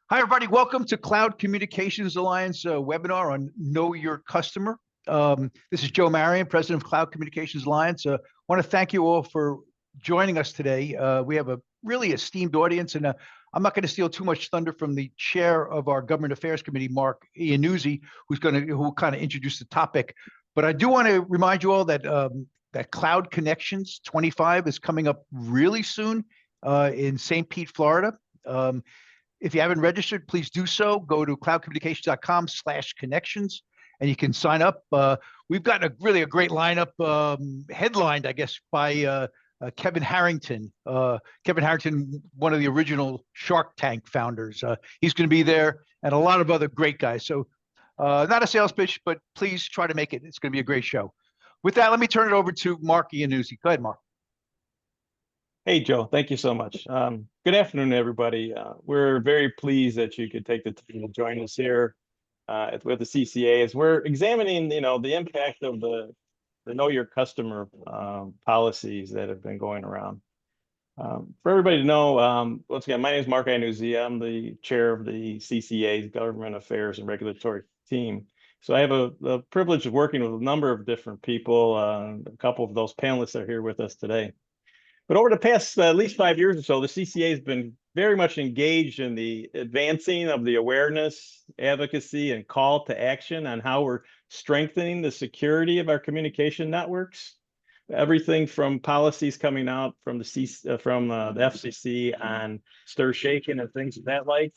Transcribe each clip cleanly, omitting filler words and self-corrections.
Hi, everybody. Welcome to Cloud Communications Alliance webinar on Know Your Customer. This is Joe Marion, President of Cloud Communications Alliance. I want to thank you all for joining us today. We have a really esteemed audience, and I'm not going to steal too much thunder from the chair of our Government Affairs Committee, Mark Iannuzzi, who will kind of introduce the topic. But I do want to remind you all that that Cloud Connections 25 is coming up really soon in St. Pete, Florida. If you haven't registered, please do so. Go to cloudcommunications.com/connections and you can sign up. We've got really a great lineup, headlined, I guess, by Kevin Harrington. Kevin Harrington, one of the original Shark Tank founders. He's going to be there, and a lot of other great guys. So not a sales pitch, but please try to make it. It's going to be a great show. With that, let me turn it over to Mark Iannuzzi. Go ahead, Mark. Hey, Joe, thank you so much. Good afternoon, everybody. We're very pleased that you could take the time to join us here with the CCA as we're examining, the impact of the Know Your Customer policies that have been going around. For everybody to know, once again, my name is Mark Iannuzzi. I'm the chair of the CCA's Government Affairs and Regulatory team. So I have the privilege of working with a number of different people. A couple of those panelists are here with us today. But over the past at least 5 years or so, the CCA has been very much engaged in the advancing of the awareness, advocacy, and call to action on how we're strengthening the security of our communication networks. Everything from policies coming out from the FCC on stir shaking and things of that like.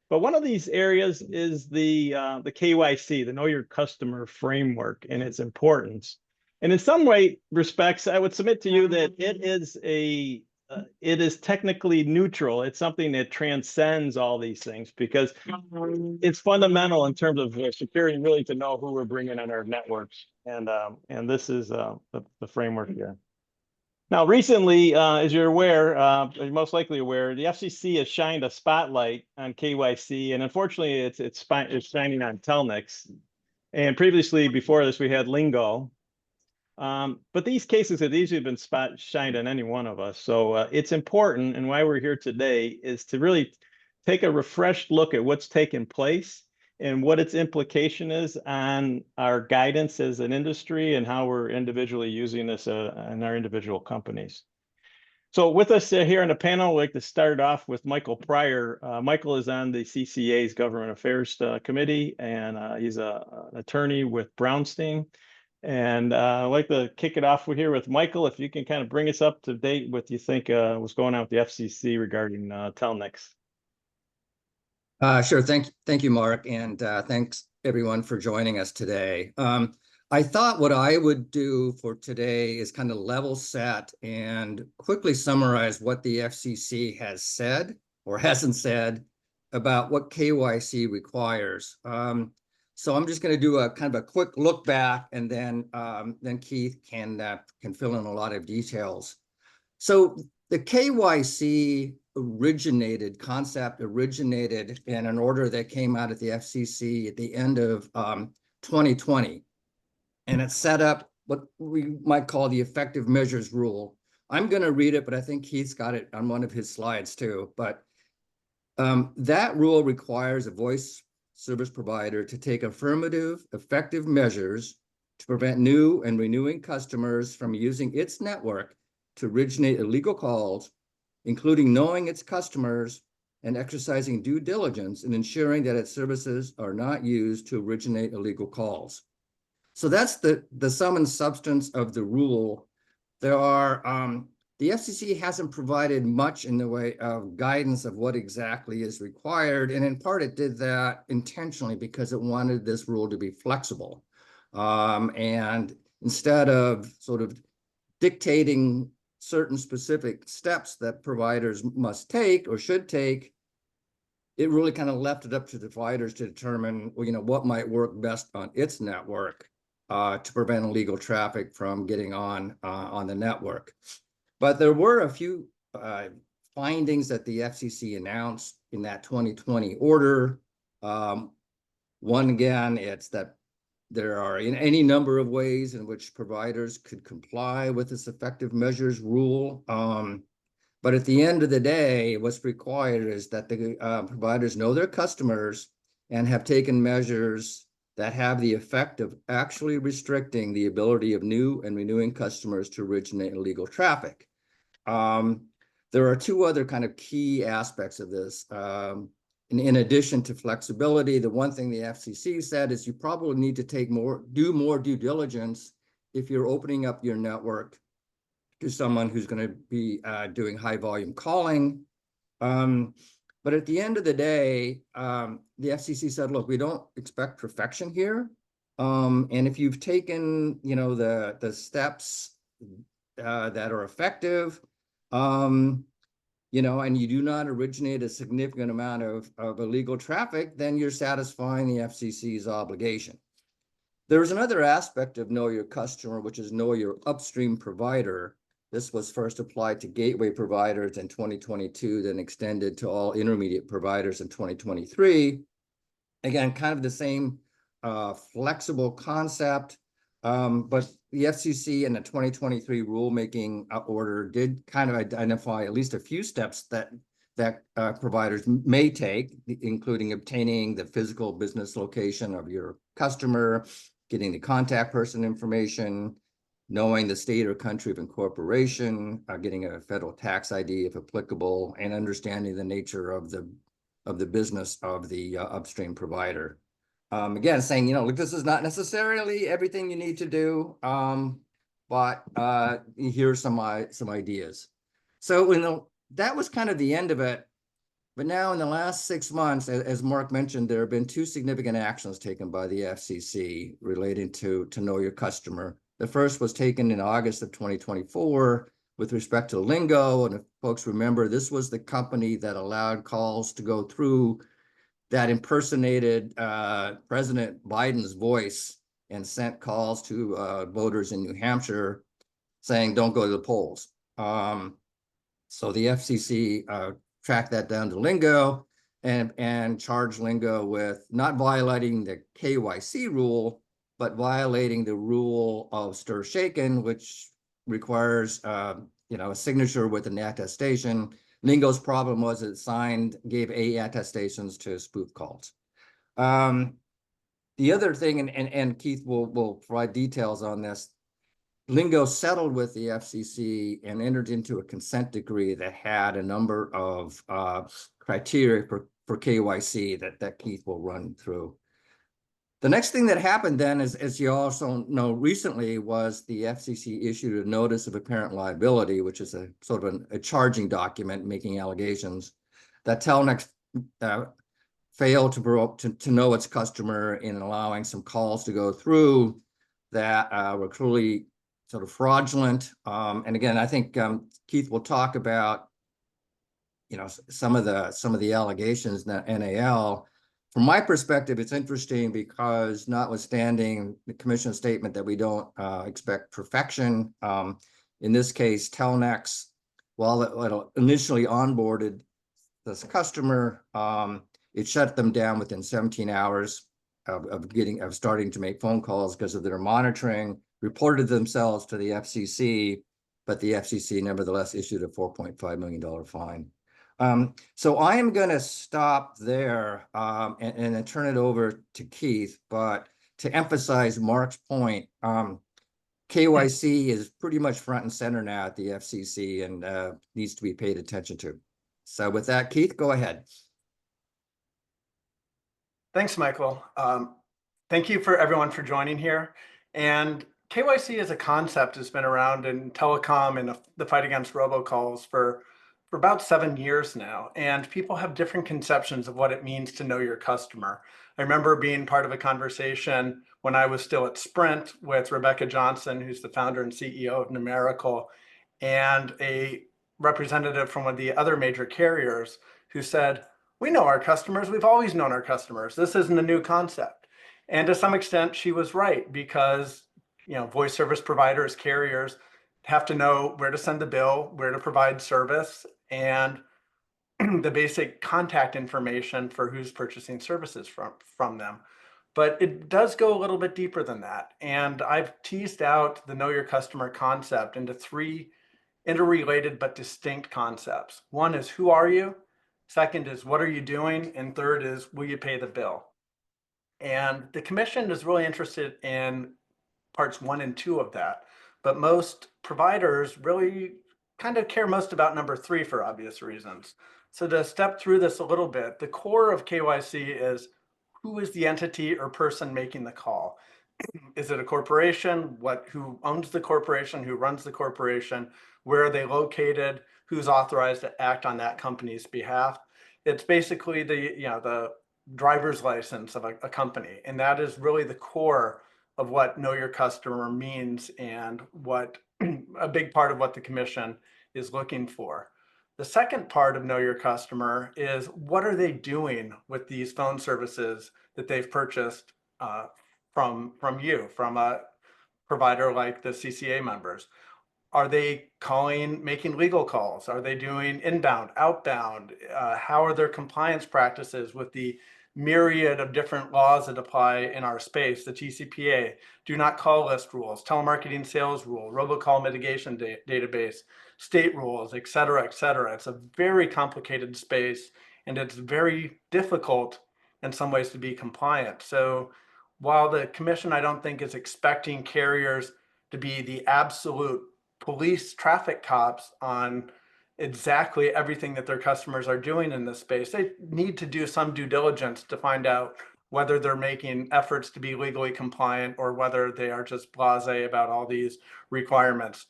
But one of these areas is the KYC, the Know Your Customer framework, and its importance. And in some respects, I would submit to you that it is technically neutral. It's something that transcends all these things because it's fundamental in terms of security, really, to know who we're bringing on our networks. And this is the framework here. Now, recently, as you're aware, you're most likely aware, the FCC has shined a spotlight on KYC, and unfortunately, it's shining on Telnix. And previously, before this, we had Lingo. But these cases have easily been shined on any one of us. So it's important, and why we're here today is to really take a refreshed look at what's taken place and what its implication is on our guidance as an industry and how we're individually using this in our individual companies. So with us here on the panel, I'd like to start off with Michael Pryor. Michael is on the CCA's Government Affairs Committee, and he's an attorney with Brownstein. And I'd like to kick it off here with Michael, if you can kind of bring us up to date with you think what's going on with the FCC regarding Telnix. Sure. Thank you, Mark, and thanks everyone for joining us today. I thought what I would do for today is kind of level set and quickly summarize what the FCC has said or hasn't said about what KYC requires. So I'm just going to do a kind of a quick look back, and then Keith can fill in a lot of details. So the KYC concept originated in an order that came out at the FCC at the end of 2020, and it set up what we might call the effective measures rule. I'm going to read it, but I think Keith's got it on one of his slides too. But that rule requires a voice service provider to take affirmative, effective measures to prevent new and renewing customers from using its network to originate illegal calls, including knowing its customers and exercising due diligence in ensuring that its services are not used to originate illegal calls. So that's the sum and substance of the rule. There are the FCC hasn't provided much in the way of guidance of what exactly is required. And in part, it did that intentionally because it wanted this rule to be flexible. And instead of sort of dictating certain specific steps that providers must take or should take, it really kind of left it up to the providers to determine, what might work best on its network to prevent illegal traffic from getting on the network. But there were a few findings that the FCC announced in that 2020 order. One, again, it's that there are any number of ways in which providers could comply with this effective measures rule. But at the end of the day, what's required is that the providers know their customers and have taken measures that have the effect of actually restricting the ability of new and renewing customers to originate illegal traffic. There are two other kind of key aspects of this. In addition to flexibility, the one thing the FCC said is you probably need to do more due diligence if you're opening up your network to someone who's going to be doing high volume calling. But at the end of the day, the FCC said, look, we don't expect perfection here. And if you've taken, the steps that are effective, and you do not originate a significant amount of illegal traffic, then you're satisfying the FCC's obligation. There's another aspect of know your customer, which is know your upstream provider. This was first applied to gateway providers in 2022, then extended to all intermediate providers in 2023. Again, kind of the same flexible concept, but the FCC in the 2023 rulemaking order did kind of identify at least a few steps that providers may take, including obtaining the physical business location of your customer, getting the contact person information, knowing the state or country of incorporation, getting a federal tax ID if applicable, and understanding the nature of the business of the upstream provider. Again, saying, look, this is not necessarily everything you need to do, but here's some ideas. So, that was kind of the end of it. But now in the last 6 months, as Mark mentioned, there have been two significant actions taken by the FCC relating to know your customer. The first was taken in August of 2024 with respect to Lingo. And if folks remember, this was the company that allowed calls to go through that impersonated President Biden's voice and sent calls to voters in New Hampshire saying, don't go to the polls. So the FCC tracked that down to Lingo and charged Lingo with not violating the KYC rule, but violating the rule of stir shaken, which requires a signature with an attestation. Lingo's problem was it gave A attestations to spoof calls. The other thing, and Keith will provide details on this, Lingo settled with the FCC and entered into a consent decree that had a number of criteria for KYC that Keith will run through. The next thing that happened then, as you also know recently, was the FCC issued a notice of apparent liability, which is a sort of a charging document making allegations that Telnex failed to know its customer in allowing some calls to go through that were clearly sort of fraudulent. And again, I think Keith will talk about some of the allegations in the NAL. From my perspective, it's interesting because notwithstanding the commission statement that we don't expect perfection, in this case, Telnex, while it initially onboarded this customer, it shut them down within 17 hours of starting to make phone calls because of their monitoring, reported themselves to the FCC, but the FCC nevertheless issued a $4.5 million fine. So I am going to stop there and then turn it over to Keith. But to emphasize Mark's point, KYC is pretty much front and center now at the FCC and needs to be paid attention to. So with that, Keith, go ahead. Thanks, Michael. Thank you for everyone for joining here. And KYC as a concept has been around in telecom and the fight against robocalls for about 7 years now, and people have different conceptions of what it means to know your customer. I remember being part of a conversation when I was still at Sprint with Rebecca Johnson, who's the founder and CEO of Numerical, and a representative from one of the other major carriers who said, we know our customers, we've always known our customers. This isn't a new concept. And to some extent, she was right, because voice service providers, carriers have to know where to send the bill, where to provide service, and the basic contact information for who's purchasing services from them. But it does go a little bit deeper than that. And I've teased out the know your customer concept into 3 interrelated but distinct concepts. One is, who are you? Second is, what are you doing? And third is, will you pay the bill? And the commission is really interested in parts 1 and 2 of that. But most providers really kind of care most about number 3 for obvious reasons. So to step through this a little bit, the core of KYC is, who is the entity or person making the call? Is it a corporation? Who owns the corporation? Who runs the corporation? Where are they located? Who's authorized to act on that company's behalf? It's basically the driver's license of a company. And that is really the core of what know your customer means, and what a big part of what the commission is looking for. The second part of know your customer is, what are they doing with these phone services that they've purchased from you, from a provider like the CCA members? Are they calling, making legal calls? Are they doing inbound, outbound? How are their compliance practices with the myriad of different laws that apply in our space? The TCPA, do not call list rules, telemarketing sales rule, robocall mitigation database, state rules, et cetera, et cetera. It's a very complicated space, and it's very difficult in some ways to be compliant. So while the commission, I don't think, is expecting carriers to be the absolute police traffic cops on exactly everything that their customers are doing in this space, they need to do some due diligence to find out whether they're making efforts to be legally compliant, or whether they are just blasé about all these requirements.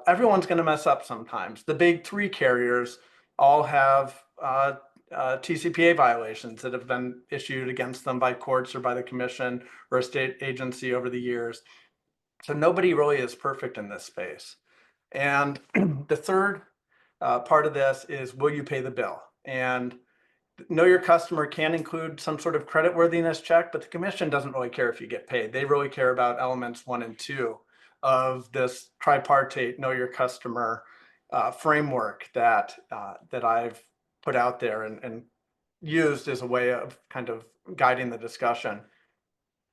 Everyone's going to mess up sometimes. The big 3 carriers all have TCPA violations that have been issued against them by courts or by the commission or a state agency over the years. So nobody really is perfect in this space. And the third part of this is, will you pay the bill? And know your customer can include some sort of creditworthiness check, but the commission doesn't really care if you get paid. They really care about elements 1 and 2 of this tripartite know your customer framework that I've put out there and used as a way of kind of guiding the discussion.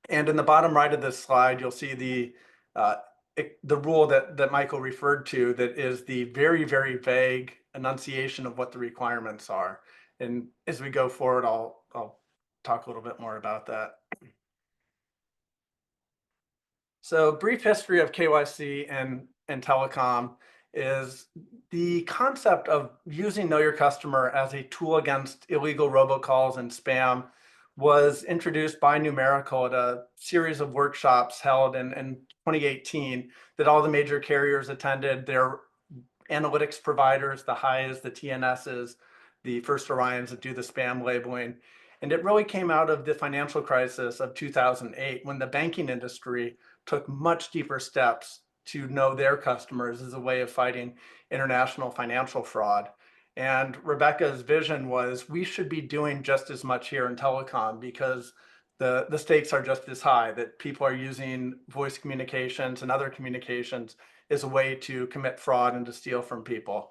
And in the bottom right of this slide, you'll see the rule that Michael referred to, that is the very, very vague enunciation of what the requirements are. And as we go forward, I'll talk a little bit more about that. So brief history of KYC and telecom is the concept of using Know Your Customer as a tool against illegal robocalls and spam was introduced by Numerical at a series of workshops held in 2018 that all the major carriers attended. Their analytics providers, the Highs, the TNSs, the First Orions that do the spam labeling. And it really came out of the financial crisis of 2008, when the banking industry took much deeper steps to know their customers as a way of fighting international financial fraud. And Rebecca's vision was, we should be doing just as much here in telecom, because the stakes are just as high, that people are using voice communications and other communications as a way to commit fraud and to steal from people.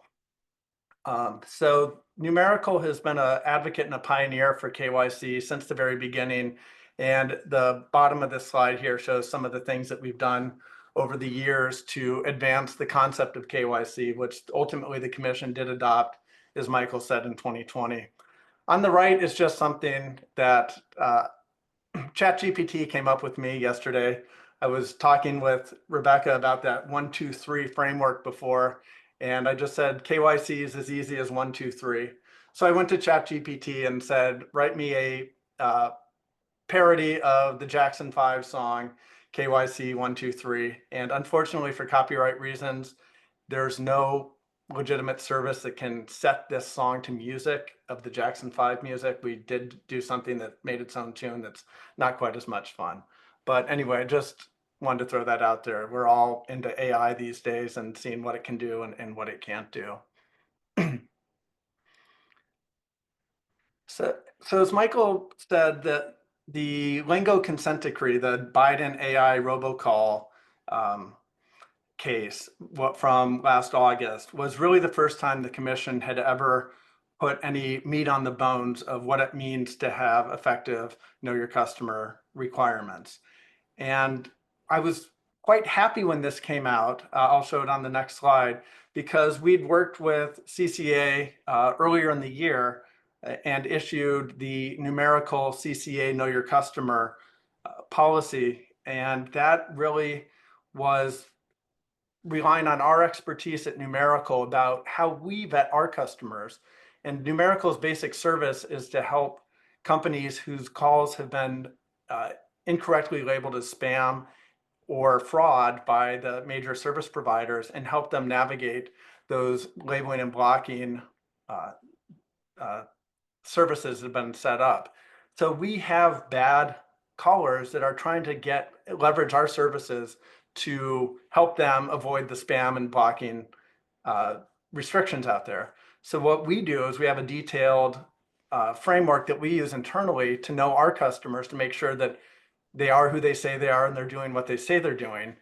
So Numerical has been an advocate and a pioneer for KYC since the very beginning. And the bottom of this slide here shows some of the things that we've done over the years to advance the concept of KYC, which ultimately the commission did adopt, as Michael said, in 2020. On the right is just something that ChatGPT came up with me yesterday. I was talking with Rebecca about that 1, 2, 3 framework before, and I just said KYC is as easy as 1, 2, 3. So I went to ChatGPT and said, write me a parody of the Jackson 5 song, KYC 1, 2, 3. And unfortunately, for copyright reasons, there's no legitimate service that can set this song to music of the Jackson 5 music. We did do something that made its own tune that's not quite as much fun. But anyway, I just wanted to throw that out there. We're all into AI these days and seeing what it can do and what it can't do. So as Michael said, that the Lingo consent decree, the Biden AI robocall case from last August, was really the first time the commission had ever put any meat on the bones of what it means to have effective know your customer requirements. And I was quite happy when this came out. I'll show it on the next slide, because we'd worked with CCA earlier in the year and issued the numerical CCA Know Your Customer policy. And that really was relying on our expertise at Numerical about how we vet our customers. And Numerical's basic service is to help companies whose calls have been incorrectly labeled as spam or fraud by the major service providers and help them navigate those labeling and blocking services that have been set up. So we have bad callers that are trying to leverage our services to help them avoid the spam and blocking restrictions out there. So what we do is we have a detailed framework that we use internally to know our customers, to make sure that they are who they say they are and they're doing what they say they're doing.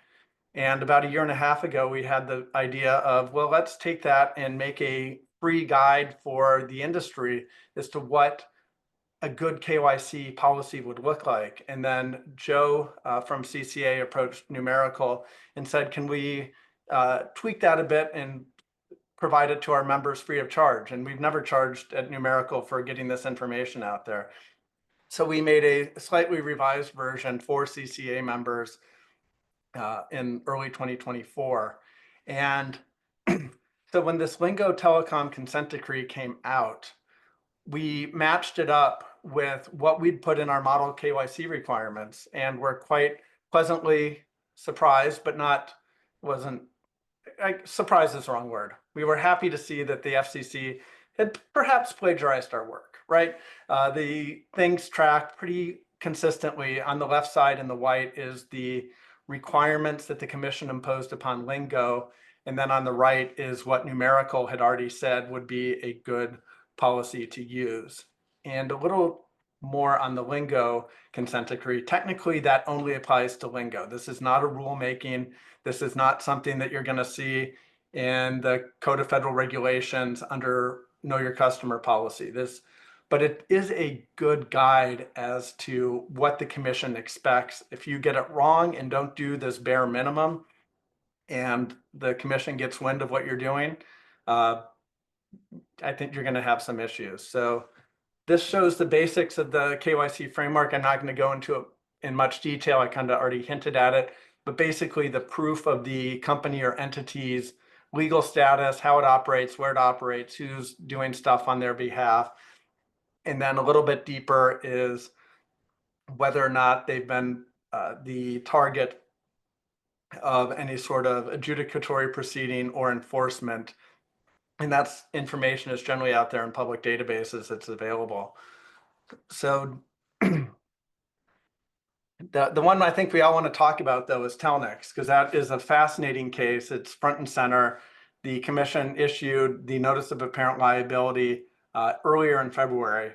And about a year and a half ago, we had the idea of, well, let's take that and make a free guide for the industry as to what a good KYC policy would look like. And then Joe from CCA approached Numerical and said, can we tweak that a bit and provide it to our members free of charge? And we've never charged at Numerical for getting this information out there. So we made a slightly revised version for CCA members in early 2024. And so when this Lingo Telecom consent decree came out, we matched it up with what we'd put in our model KYC requirements, and we're quite pleasantly surprised, but surprised is the wrong word. We were happy to see that the FCC had perhaps plagiarized our work, right? The things track pretty consistently. On the left side in the white is the requirements that the commission imposed upon Lingo. And then on the right is what Numerical had already said would be a good policy to use. And a little more on the Lingo consent decree. Technically, that only applies to Lingo. This is not a rulemaking. This is not something that you're going to see in the Code of Federal Regulations under Know Your Customer policy. But it is a good guide as to what the commission expects. If you get it wrong and don't do this bare minimum, and the commission gets wind of what you're doing, I think you're going to have some issues. So this shows the basics of the KYC framework. I'm not going to go into it in much detail. I kind of already hinted at it, but basically the proof of the company or entity's legal status, how it operates, where it operates, who's doing stuff on their behalf. And then a little bit deeper is whether or not they've been the target of any sort of adjudicatory proceeding or enforcement. And that's information is generally out there in public databases that's available. So the one I think we all want to talk about, though, is Telnex, because that is a fascinating case. It's front and center. The commission issued the notice of apparent liability earlier in February,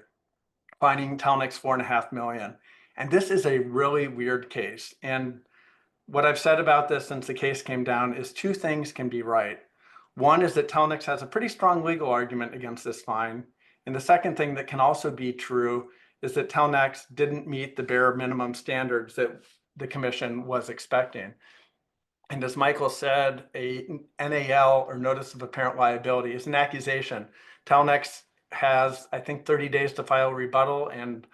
finding Telnex $4.5 million. And this is a really weird case. And what I've said about this since the case came down is two things can be right. One is that Telnex has a pretty strong legal argument against this fine. And the second thing that can also be true is that Telnex didn't meet the bare minimum standards that the commission was expecting. And as Michael said, a NAL, or notice of apparent liability, is an accusation. Telnex has, I think, 30 days to file a rebuttal, and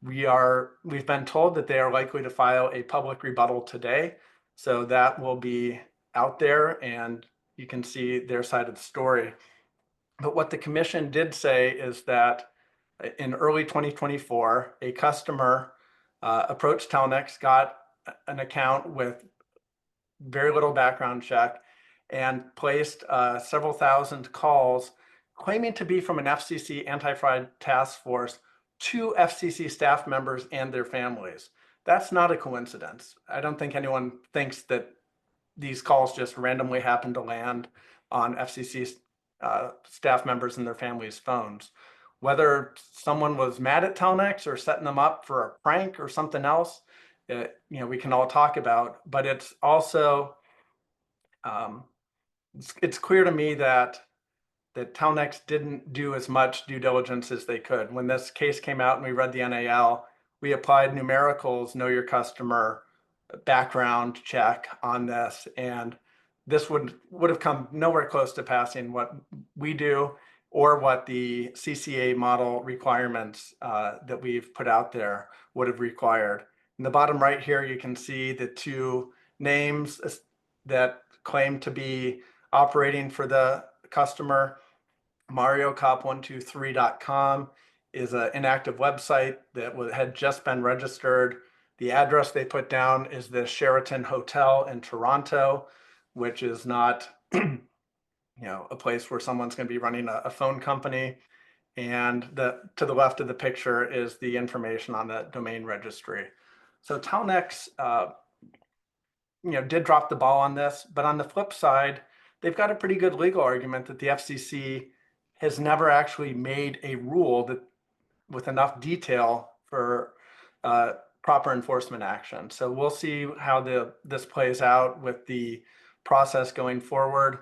we've been told that they are likely to file a public rebuttal today. So that will be out there and you can see their side of the story. But what the commission did say is that in early 2024, a customer approached Telnex, got an account with very little background check, and placed several thousand calls claiming to be from an FCC anti-fraud task force to FCC staff members and their families. That's not a coincidence. I don't think anyone thinks that these calls just randomly happen to land on FCC staff members and their families' phones. Whether someone was mad at Telnex or setting them up for a prank or something else, we can all talk about. But it's also it's clear to me that Telnex didn't do as much due diligence as they could. When this case came out and we read the NAL, we applied Numerical's Know Your Customer background check on this, and this would have come nowhere close to passing what we do or what the CCA model requirements that we've put out there would have required. In the bottom right here, you can see the two names that claim to be operating for the customer. MarioCop123.com is an inactive website that had just been registered. The address they put down is the Sheraton Hotel in Toronto, which is not a place where someone's going to be running a phone company. And to the left of the picture is the information on the domain registry. So Telnex, did drop the ball on this, but on the flip side, they've got a pretty good legal argument that the FCC has never actually made a rule that with enough detail for proper enforcement action. So we'll see how this plays out with the process going forward.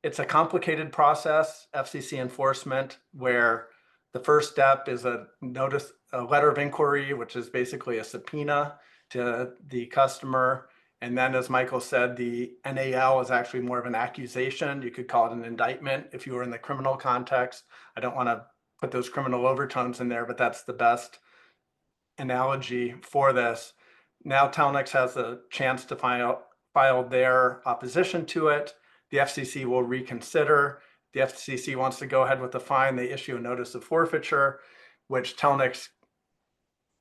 It's a complicated process, FCC enforcement, where the first step is a letter of inquiry, which is basically a subpoena to the customer. And then, as Michael said, the NAL is actually more of an accusation. You could call it an indictment if you were in the criminal context. I don't want to put those criminal overtones in there, but that's the best analogy for this. Now Telnex has a chance to file their opposition to it. The FCC will reconsider. The FCC wants to go ahead with the fine. They issue a notice of forfeiture, which Telnex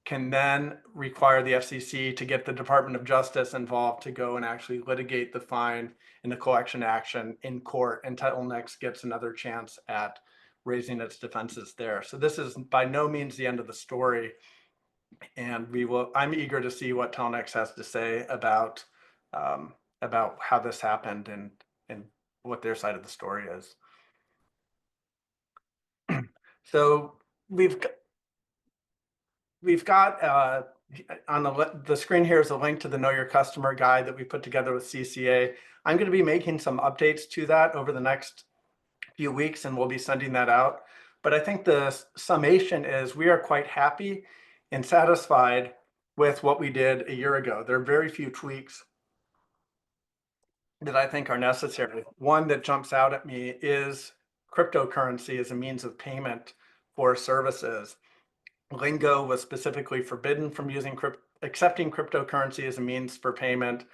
can then require the FCC to get the Department of Justice involved to go and actually litigate the fine in a collection action in court, and Telnex gets another chance at raising its defenses there. So this is by no means the end of the story, and I'm eager to see what Telnex has to say about how this happened and what their side of the story is. So we've got on the screen here is a link to the Know Your Customer guide that we put together with CCA. I'm going to be making some updates to that over the next few weeks, and we'll be sending that out. But I think the summation is we are quite happy and satisfied with what we did a year ago. There are very few tweaks that I think are necessary. One that jumps out at me is cryptocurrency as a means of payment for services. Lingo was specifically forbidden from accepting cryptocurrency as a means for payment.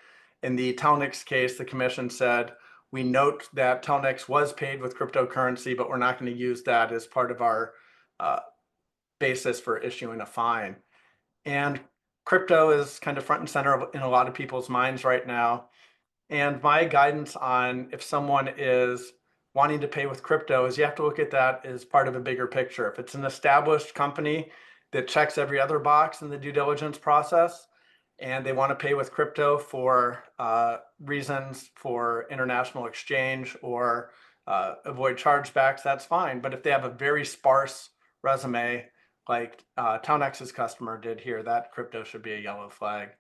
In the Telnex case, the commission said, we note that Telnex was paid with cryptocurrency, but we're not going to use that as part of our basis for issuing a fine. And crypto is kind of front and center in a lot of people's minds right now. And my guidance on if someone is wanting to pay with crypto is you have to look at that as part of a bigger picture. If it's an established company that checks every other box in the due diligence process, and they want to pay with crypto for reasons for international exchange or avoid chargebacks, that's fine. But if they have a very sparse resume, like Telnex's customer did here, that crypto should be a yellow flag.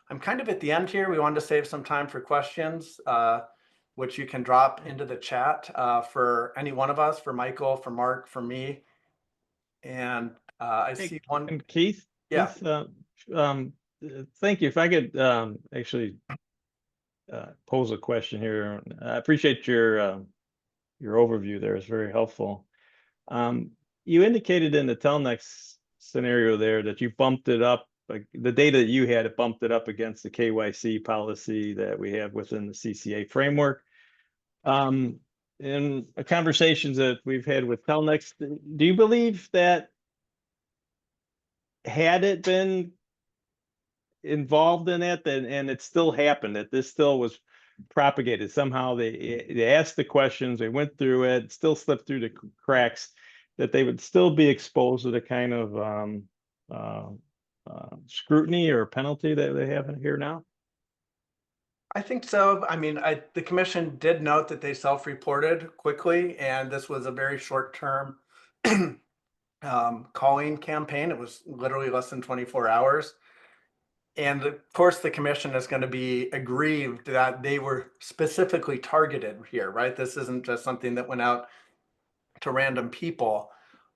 I'm kind of at the end here. We wanted to save some time for questions, which you can drop into the chat for any one of us, for Michael, for Mark, for me. And I see one. And Keith, yeah. Thank you. If I could actually pose a question here. I appreciate your overview there. It's very helpful. You indicated in the Telnex scenario there that you bumped it up, like the data that you had, it bumped it up against the KYC policy that we have within the CCA framework. In conversations that we've had with Telnex, do you believe that had it been involved in it, and it still happened, that this still was propagated somehow, they asked the questions, they went through it, still slipped through the cracks, that they would still be exposed to the kind of scrutiny or penalty that they have in here now? I think so. I mean, the commission did note that they self-reported quickly, and this was a very short-term calling campaign. It was literally less than 24 hours. And of course, the commission is going to be aggrieved that they were specifically targeted here, right? This isn't just something that went out to random people.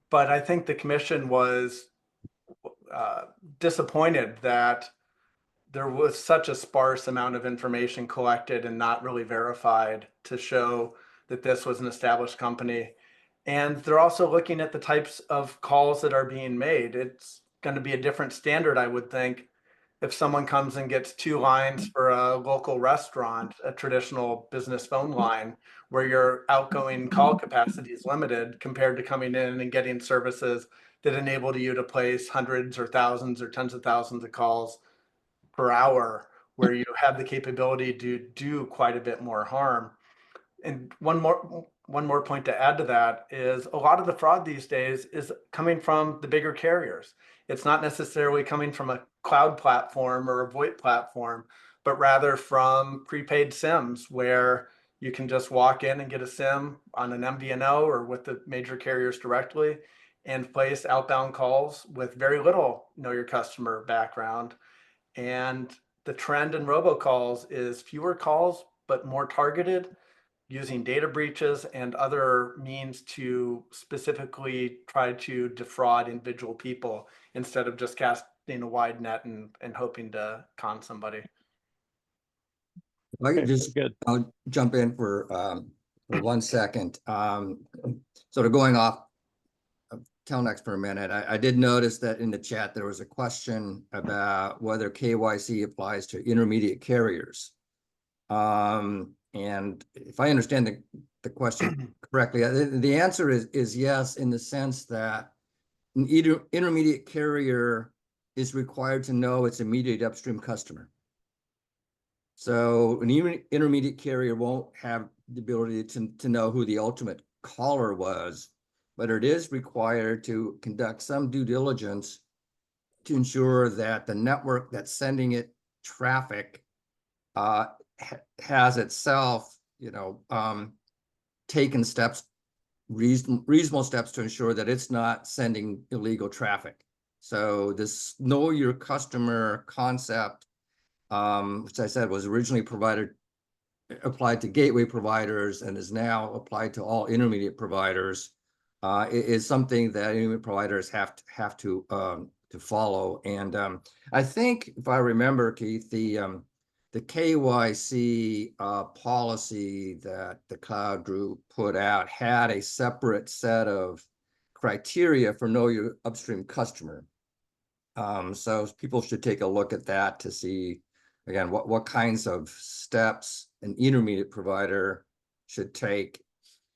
But I think the commission was disappointed that there was such a sparse amount of information collected and not really verified to show that this was an established company. And they're also looking at the types of calls that are being made. It's going to be a different standard, I would think, if someone comes and gets 2 lines for a local restaurant, a traditional business phone line, where your outgoing call capacity is limited compared to coming in and getting services that enable you to place hundreds or thousands or tens of thousands of calls per hour, where you have the capability to do quite a bit more harm. And one more point to add to that is a lot of the fraud these days is coming from the bigger carriers. It's not necessarily coming from a cloud platform or a VoIP platform, but rather from prepaid SIMs, where you can just walk in and get a SIM on an MVNO or with the major carriers directly and place outbound calls with very little know your customer background. And the trend in robocalls is fewer calls, but more targeted, using data breaches and other means to specifically try to defraud individual people instead of just casting a wide net and hoping to con somebody. If I could just, Good. I'll jump in for 1 second. Sort of going off of Telnex for a minute, I did notice that in the chat, there was a question about whether KYC applies to intermediate carriers. And if I understand the question correctly, the answer is yes, in the sense that an intermediate carrier is required to know its immediate upstream customer. So an intermediate carrier won't have the ability to know who the ultimate caller was, but it is required to conduct some due diligence to ensure that the network that's sending it traffic has itself, taken steps, reasonable steps to ensure that it's not sending illegal traffic. So this know your customer concept, which I said was originally applied to gateway providers and is now applied to all intermediate providers, is something that intermediate providers have to follow. And I think, if I remember, Keith, the KYC policy that the cloud group put out had a separate set of criteria for know your upstream customer. So people should take a look at that to see, again, what kinds of steps an intermediate provider should take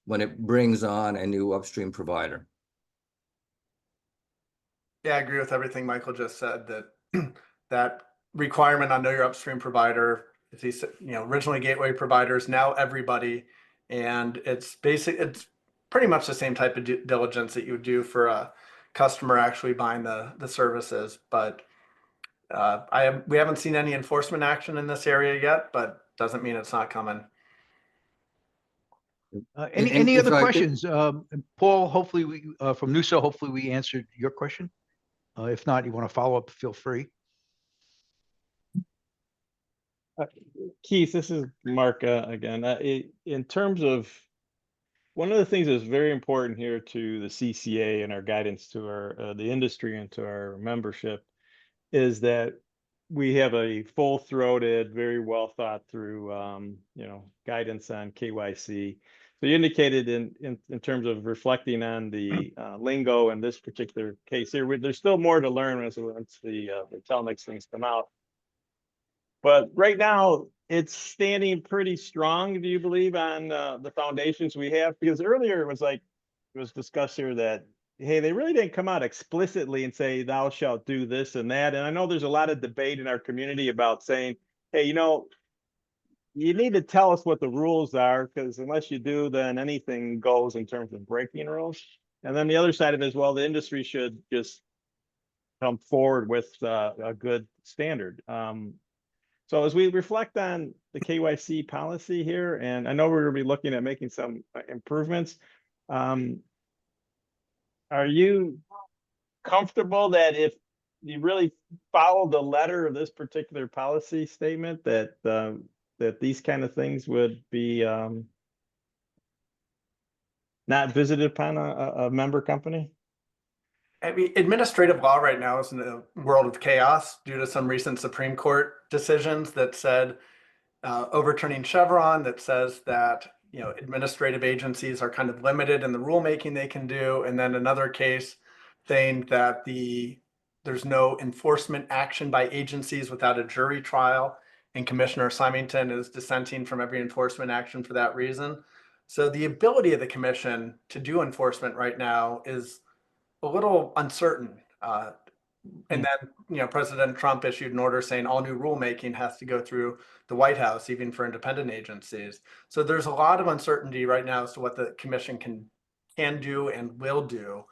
when it brings on a new upstream provider. Yeah, I agree with everything Michael just said, that that requirement on know your upstream provider, if these, originally gateway providers, now everybody, and it's pretty much the same type of due diligence that you would do for a customer actually buying the services. But we haven't seen any enforcement action in this area yet, but doesn't mean it's not coming. Any other questions? Paul, hopefully from Nuso, hopefully we answered your question. If not, you want to follow up, feel free. Keith, this is Mark again. In terms of one of the things that's very important here to the CCA and our guidance to our the industry and to our membership is that we have a full-throated, very well thought through, guidance on KYC. So you indicated in terms of reflecting on the lingo in this particular case here, there's still more to learn once the Telnex things come out. But right now, it's standing pretty strong, do you believe, on the foundations we have? Because earlier it was discussed here that, hey, they really didn't come out explicitly and say, thou shalt do this and that. And I know there's a lot of debate in our community about saying, hey, you need to tell us what the rules are, because unless you do, then anything goes in terms of breaking rules. And then the other side of it is, well, the industry should just come forward with a good standard. So as we reflect on the KYC policy here, and I know we're going to be looking at making some improvements, are you comfortable that if you really follow the letter of this particular policy statement, that that these kind of things would be not visited upon a member company? I mean, administrative law right now is in a world of chaos due to some recent Supreme Court decisions that said, overturning Chevron, that says that, administrative agencies are kind of limited in the rulemaking they can do. And then another case saying that there's no enforcement action by agencies without a jury trial. And Commissioner Symington is dissenting from every enforcement action for that reason. So the ability of the commission to do enforcement right now is a little uncertain. And then, President Trump issued an order saying all new rulemaking has to go through the White House, even for independent agencies. So there's a lot of uncertainty right now as to what the commission can do and will do.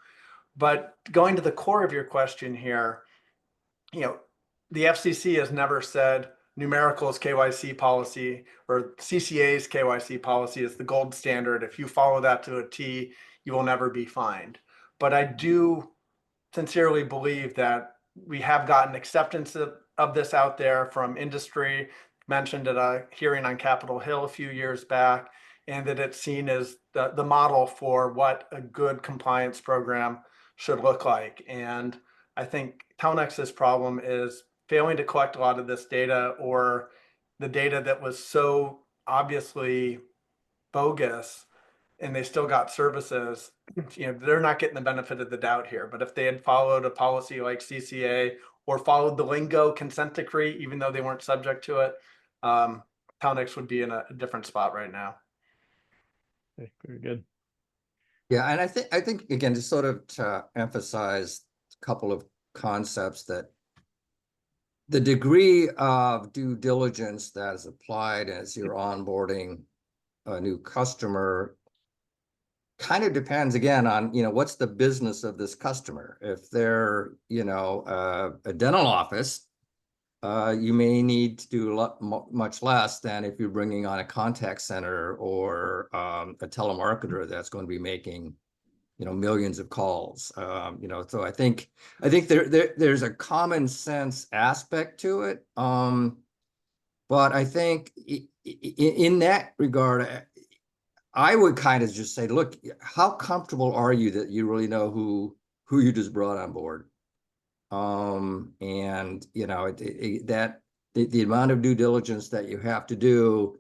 But going to the core of your question here, the FCC has never said Numerical's KYC policy or CCA's KYC policy is the gold standard. If you follow that to a T, you will never be fined. But I do sincerely believe that we have gotten acceptance of this out there from industry, mentioned at a hearing on Capitol Hill a few years back, and that it's seen as the model for what a good compliance program should look like. And I think Telnex's problem is failing to collect a lot of this data, or the data that was so obviously bogus and they still got services. They're not getting the benefit of the doubt here. But if they had followed a policy like CCA or followed the lingo consent decree, even though they weren't subject to it, Telnex would be in a different spot right now. Okay, very good. Yeah, and I think again, just sort of to emphasize a couple of concepts, that the degree of due diligence that is applied as you're onboarding a new customer kind of depends again on, what's the business of this customer. If they're, a dental office, you may need to do much less than if you're bringing on a contact center or a telemarketer that's going to be making, millions of calls. So I think there's a common sense aspect to it. But I think in that regard, I would kind of just say, look, how comfortable are you that you really know who you just brought on board? And that the amount of due diligence that you have to do,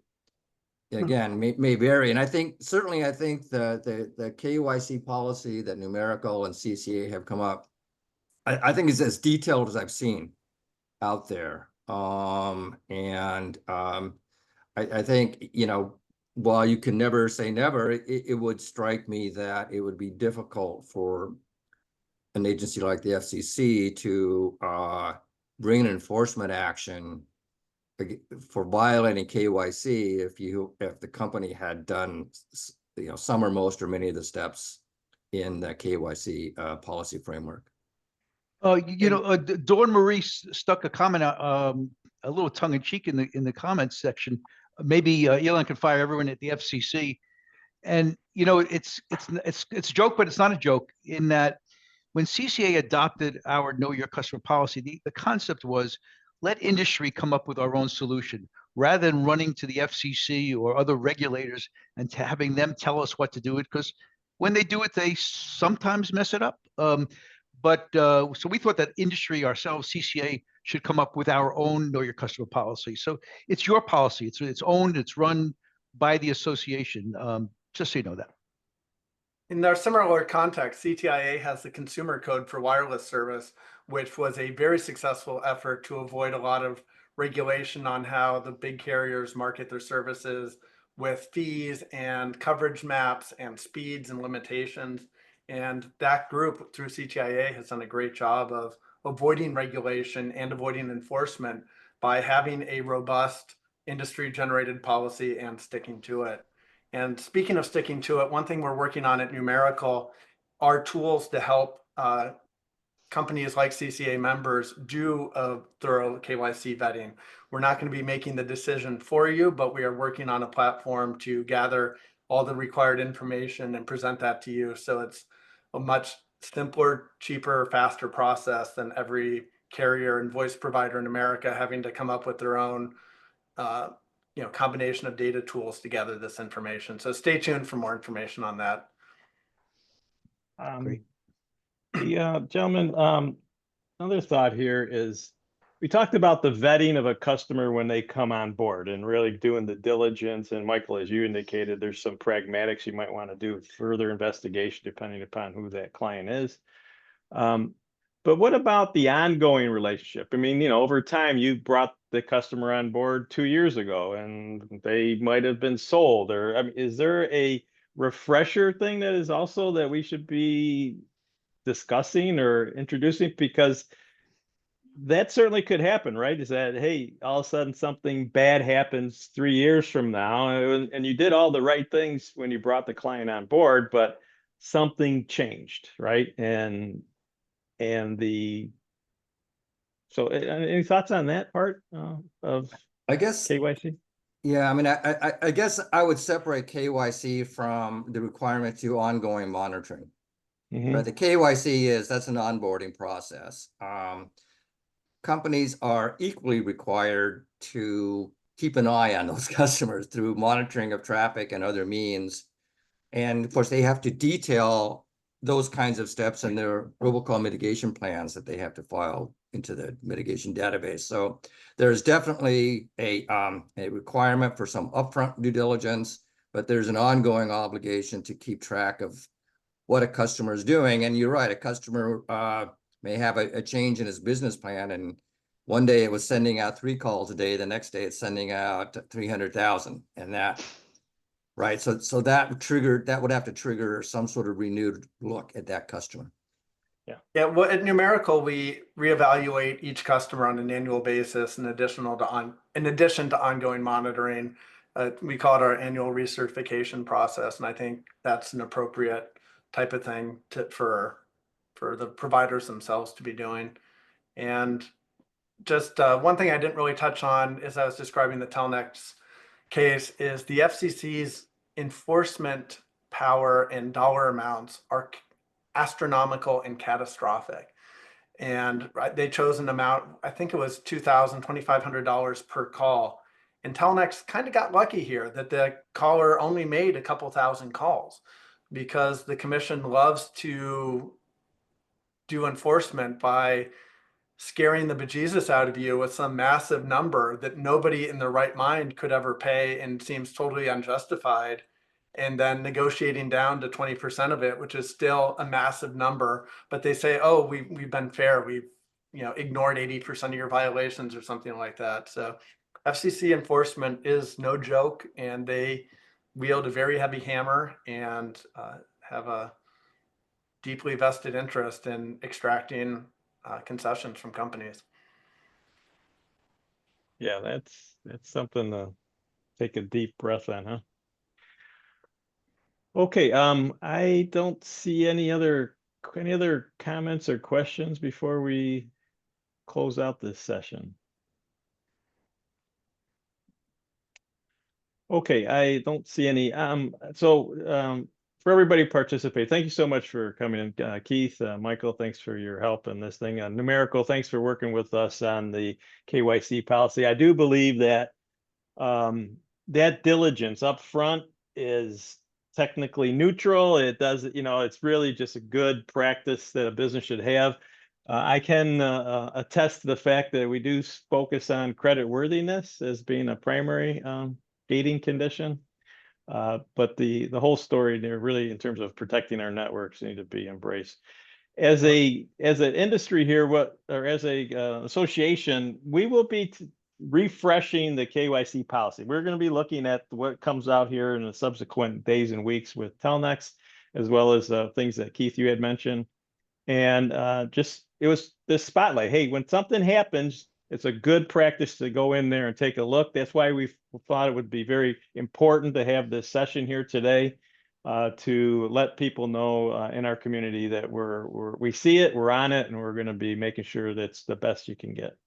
again, may vary. And I think the KYC policy that Numerical and CCA have come up, I think is as detailed as I've seen out there. I think, while you can never say never, it would strike me that it would be difficult for an agency like the FCC to bring an enforcement action for violating KYC if the company had done some or most or many of the steps in the KYC policy framework. Dawn Marie stuck a comment out, a little tongue in cheek in the comments section. Maybe Elon can fire everyone at the FCC. And it's a joke, but it's not a joke, in that when CCA adopted our Know Your Customer policy, the concept was let industry come up with our own solution rather than running to the FCC or other regulators and having them tell us what to do it, because when they do it, they sometimes mess it up. So we thought that industry ourselves, CCA, should come up with our own Know Your Customer policy. So it's your policy. It's owned. It's run by the association. Just so you know that. In our similar context, CTIA has the consumer code for wireless service, which was a very successful effort to avoid a lot of regulation on how the big carriers market their services, with fees and coverage maps and speeds and limitations. And that group through CTIA has done a great job of avoiding regulation and avoiding enforcement by having a robust industry generated policy and sticking to it. And speaking of sticking to it, one thing we're working on at Numerical are tools to help companies like CCA members do a thorough KYC vetting. We're not going to be making the decision for you, but we are working on a platform to gather all the required information and present that to you. So it's a much simpler, cheaper, faster process than every carrier and voice provider in America having to come up with their own combination of data tools to gather this information. So stay tuned for more information on that. Great. Gentlemen, another thought here is we talked about the vetting of a customer when they come on board and really doing the diligence. And Michael, as you indicated, there's some pragmatics you might want to do further investigation depending upon who that client is. But what about the ongoing relationship? I mean, over time, you brought the customer on board 2 years ago and they might have been sold. Or I mean, is there a refresher thing that is also that we should be discussing or introducing? Because that certainly could happen, right? Is that, hey, all of a sudden something bad happens 3 years from now, and you did all the right things when you brought the client on board, but something changed, right? So any thoughts on that part of I guess, KYC? yeah, I mean, I guess I would separate KYC from the requirement to ongoing monitoring. Mhm. Right, the KYC that's an onboarding process. Companies are equally required to keep an eye on those customers through monitoring of traffic and other means. And of course, they have to detail those kinds of steps in their robocall mitigation plans that they have to file into the mitigation database. So there's definitely a requirement for some upfront due diligence, but there's an ongoing obligation to keep track of what a customer is doing. And you're right, a customer may have a change in his business plan, and one day it was sending out 3 calls a day, the next day it's sending out 300,000, and that, right? So that would have to trigger some sort of renewed look at that customer. Yeah, well, at Numerical, we reevaluate each customer on an annual basis in addition to ongoing monitoring. We call it our annual recertification process, and I think that's an appropriate type of thing for the providers themselves to be doing. And just one thing I didn't really touch on as I was describing the Telnex case is the FCC's enforcement power and dollar amounts are astronomical and catastrophic. And they chose an amount, I think it was $2,000, $2,500 per call. And Telnex kind of got lucky here that the caller only made a couple thousand calls, because the commission loves to do enforcement by scaring the bejesus out of you with some massive number that nobody in their right mind could ever pay and seems totally unjustified, and then negotiating down to 20% of it, which is still a massive number. But they say, oh, we've been fair, we've ignored 80% of your violations or something like that. So FCC enforcement is no joke, and they wield a very heavy hammer and have a deeply vested interest in extracting concessions from companies. Yeah, that's something to take a deep breath on, huh? Okay, I don't see any other comments or questions before we close out this session. Okay, I don't see any. For everybody participate, thank you so much for coming in. Keith, Michael, thanks for your help in this thing. Numerical, thanks for working with us on the KYC policy. I do believe that that diligence up front is technically neutral. It does, it's really just a good practice that a business should have. I can attest to the fact that we do focus on credit worthiness as being a primary gating condition. But the whole story there, really, in terms of protecting our networks, need to be embraced. As an industry here, as a association, we will be refreshing the KYC policy. We're going to be looking at what comes out here in the subsequent days and weeks with Telnex, as well as things that Keith, you had mentioned. And it was this spotlight. Hey, when something happens, it's a good practice to go in there and take a look. That's why we thought it would be very important to have this session here today, to let people know in our community that we see it, we're on it, and we're going to be making sure that's the best you can get.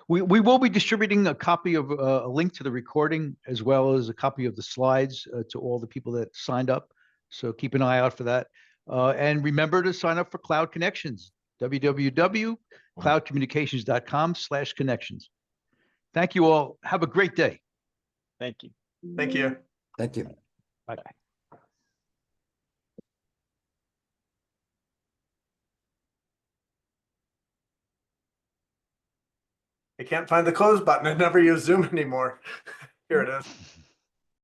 We will be distributing a copy of a link to the recording, as well as a copy of the slides to all the people that signed up. So keep an eye out for that. And remember to sign up for Cloud Connections, www.cloudcommunications.com/connections. Thank you all. Have a great day. Thank you. Thank you. Thank you. Bye-bye. I can't find the close button. I never use Zoom anymore. Here it is.